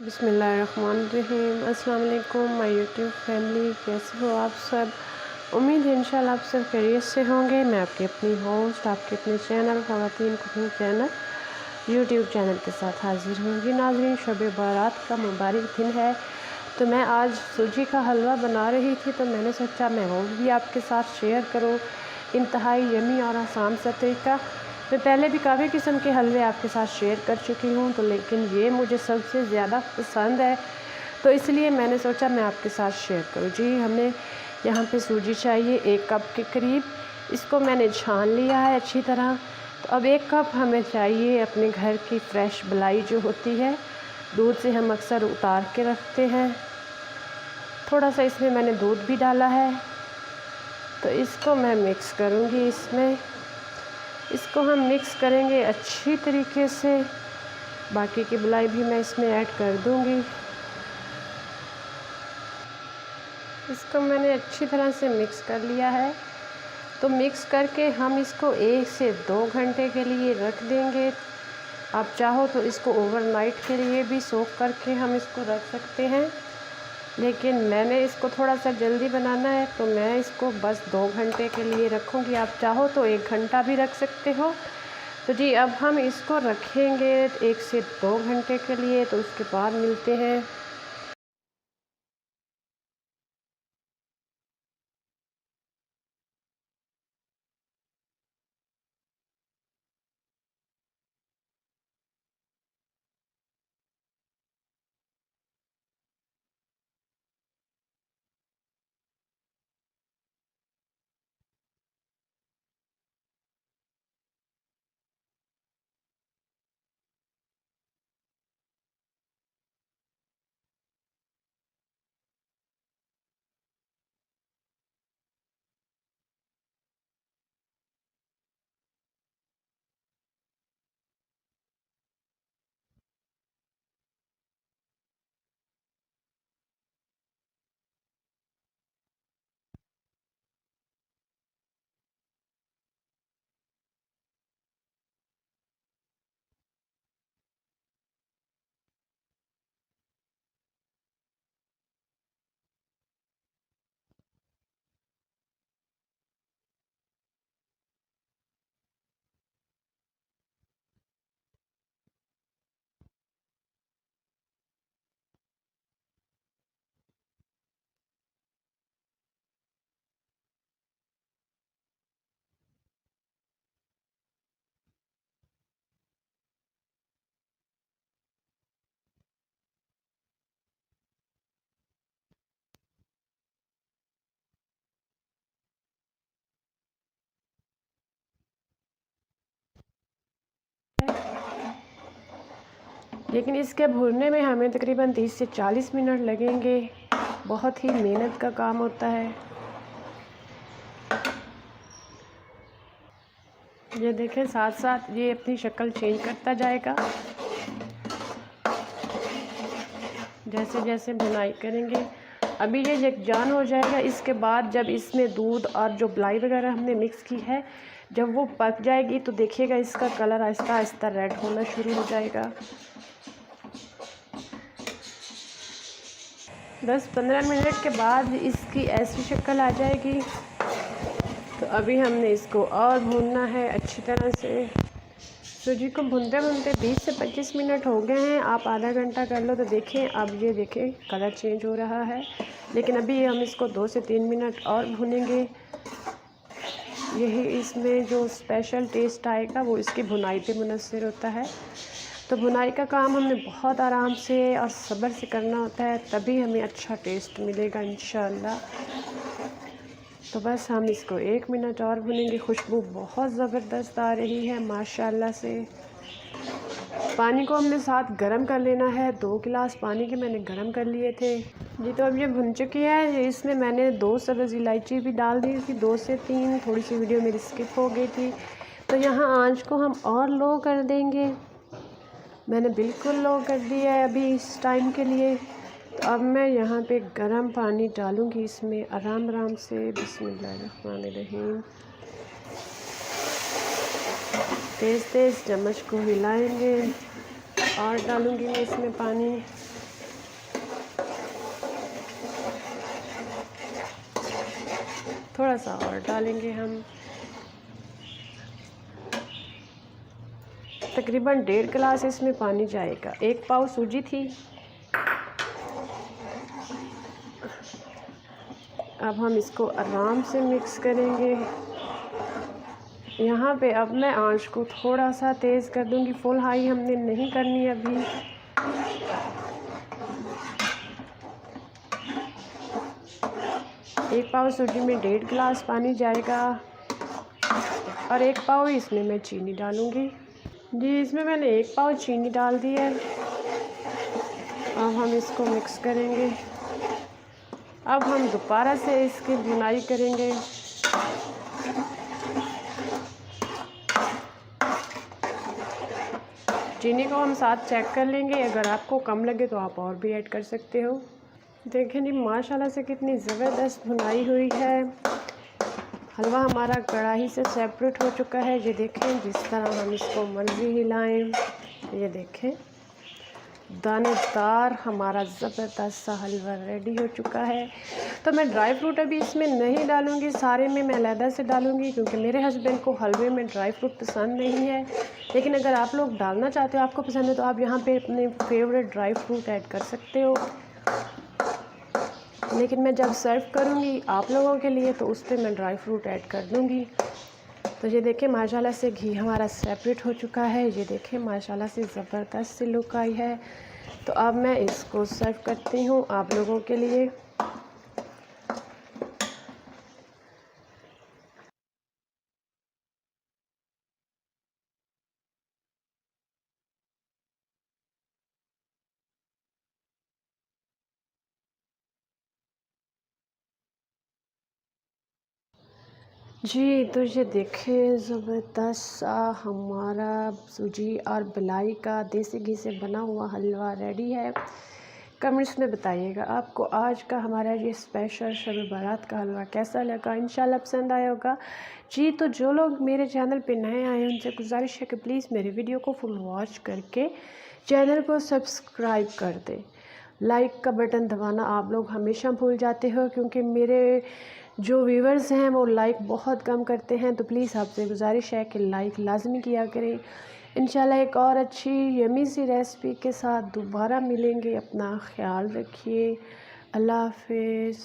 बिस्मिल्लाहिर्रहमानिर्रहीम। अस्सलाम वालेकुम माय यूट्यूब फैमिली, कैसे हो आप सब। उम्मीद है इंशाल्लाह आप सब खैरियत से होंगे। मैं आपकी अपनी होस्ट, आपके अपने चैनल ख़वातीन कुकिंग चैनल यूट्यूब चैनल के साथ हाजिर हूँ। जी नाज़रीन, शब बारात का मुबारक दिन है, तो मैं आज सूजी का हलवा बना रही थी, तो मैंने सोचा मैं वो भी आपके साथ शेयर करूँ। इंतहाई यमी और आसान सा तरीका। मैं पहले भी काफ़ी किस्म के हलवे आपके साथ शेयर कर चुकी हूँ, तो लेकिन ये मुझे सबसे ज़्यादा पसंद है, तो इसलिए मैंने सोचा मैं आपके साथ शेयर करूँ। जी, हमें यहाँ पे सूजी चाहिए 1 कप के करीब। इसको मैंने छान लिया है अच्छी तरह। तो अब 1 कप हमें चाहिए अपने घर की फ़्रेश मलाई जो होती है, दूध से हम अक्सर उतार के रखते हैं। थोड़ा सा इसमें मैंने दूध भी डाला है, तो इसको मैं मिक्स करूँगी। इसको हम मिक्स करेंगे अच्छी तरीके से। बाकी की मलाई भी मैं इसमें ऐड कर दूंगी। इसको मैंने अच्छी तरह से मिक्स कर लिया है। तो मिक्स करके हम इसको 1 से 2 घंटे के लिए रख देंगे। आप चाहो तो इसको ओवरनाइट के लिए भी सोक करके हम इसको रख सकते हैं, लेकिन मैंने इसको थोड़ा सा जल्दी बनाना है, तो मैं इसको बस 2 घंटे के लिए रखूँगी। आप चाहो तो 1 घंटा भी रख सकते हो। तो जी, अब हम इसको रखेंगे 1 से 2 घंटे के लिए, तो उसके बाद मिलते हैं। लेकिन इसके भूनने में हमें तकरीबन 30 से 40 मिनट लगेंगे। बहुत ही मेहनत का काम होता है। ये देखें, साथ साथ ये अपनी शक्ल चेंज करता जाएगा जैसे जैसे बुनाई करेंगे। अभी ये यकजान हो जाएगा। इसके बाद जब इसमें दूध और जो मलाई वगैरह हमने मिक्स की है, जब वो पक जाएगी, तो देखिएगा इसका कलर आहिस्ता आहिस्ता रेड होना शुरू हो जाएगा। 10-15 मिनट के बाद इसकी ऐसी शक्ल आ जाएगी। तो अभी हमने इसको और भूनना है अच्छी तरह से। सूजी को भूनते भूनते 20 से 25 मिनट हो गए हैं। आप आधा घंटा कर लो तो देखें, अब ये देखें कलर चेंज हो रहा है। लेकिन अभी हम इसको 2 से 3 मिनट और भूनेंगे। यही इसमें जो स्पेशल टेस्ट आएगा वो इसकी भुनाई पे मुनहसर होता है। तो भुनाई का काम हमने बहुत आराम से और सब्र से करना होता है, तभी हमें अच्छा टेस्ट मिलेगा इंशाअल्लाह। तो बस हम इसको 1 मिनट और भुनेंगे। खुशबू बहुत ज़बरदस्त आ रही है माशाल्लाह से। पानी को हमने साथ गरम कर लेना है। 2 गिलास पानी के मैंने गरम कर लिए थे। जी, तो अब ये भुन चुकी है। इसमें मैंने 2 सब्ज़ इलायची भी डाल दी थी, 2 से 3। थोड़ी सी वीडियो मेरी स्किप हो गई थी। तो यहाँ आंच को हम और लो कर देंगे। मैंने बिल्कुल लो कर दिया है अभी इस टाइम के लिए। तो अब मैं यहाँ पे गरम पानी डालूँगी इसमें आराम आराम से। बिस्मिल्लाहिर्रहमानिर्रहीम। तेज़ तेज़ चम्मच को हिलाएंगे और डालूँगी मैं इसमें पानी। थोड़ा सा और डालेंगे हम। तकरीबन 1.5 गिलास इसमें पानी जाएगा। 1 पाव सूजी थी। अब हम इसको आराम से मिक्स करेंगे। यहाँ पे अब मैं आंच को थोड़ा सा तेज़ कर दूँगी, फुल हाई हमने नहीं करनी अभी। एक पाव सूजी में 1.5 गिलास पानी जाएगा और 1 पाव इसमें मैं चीनी डालूँगी। जी, इसमें मैंने 1 पाव चीनी डाल दी है। अब हम इसको मिक्स करेंगे। अब हम दोबारा से इसकी भुनाई करेंगे। चीनी को हम साथ चेक कर लेंगे, अगर आपको कम लगे तो आप और भी ऐड कर सकते हो। देखें जी, माशाल्लाह से कितनी ज़बरदस्त भुनाई हुई है। हलवा हमारा कढ़ाई से सेपरेट हो चुका है। ये देखें, जिस तरह हम इसको मर्ज़ी हिलाएं, ये देखें दानेदार हमारा ज़बरदस्त सा हलवा रेडी हो चुका है। तो मैं ड्राई फ्रूट अभी इसमें नहीं डालूँगी, सारे में मैं अलहदा से डालूँगी क्योंकि मेरे हस्बैंड को हलवे में ड्राई फ्रूट पसंद नहीं है। लेकिन अगर आप लोग डालना चाहते हो, आपको पसंद है, तो आप यहाँ पे अपने फेवरेट ड्राई फ्रूट ऐड कर सकते हो। लेकिन मैं जब सर्व करूँगी आप लोगों के लिए तो उस पर मैं ड्राई फ्रूट ऐड कर दूँगी। तो ये देखें माशाल्लाह से घी हमारा सेपरेट हो चुका है। ये देखें माशाल्लाह से ज़बरदस्त सी लुक आई है। तो अब मैं इसको सर्व करती हूँ आप लोगों के लिए। जी, तो ये देखें ज़बरदस्त सा हमारा सूजी और बिलाई का देसी घी से बना हुआ हलवा रेडी है। कमेंट्स में बताइएगा आपको आज का हमारा ये स्पेशल शब बारात का हलवा कैसा लगा। इंशाल्लाह पसंद आया होगा। जी, तो जो लोग मेरे चैनल पे नए आए हैं उनसे गुजारिश है कि प्लीज़ मेरे वीडियो को फुल वॉच करके चैनल को सब्सक्राइब कर दें। लाइक का बटन दबाना आप लोग हमेशा भूल जाते हो क्योंकि मेरे जो व्यूवर्स हैं वो लाइक बहुत कम करते हैं। तो प्लीज़ आपसे गुजारिश है कि लाइक लाजमी किया करें। इंशाल्लाह एक और अच्छी यमी सी रेसिपी के साथ दोबारा मिलेंगे। अपना ख्याल रखिए। अल्लाह हाफिज़।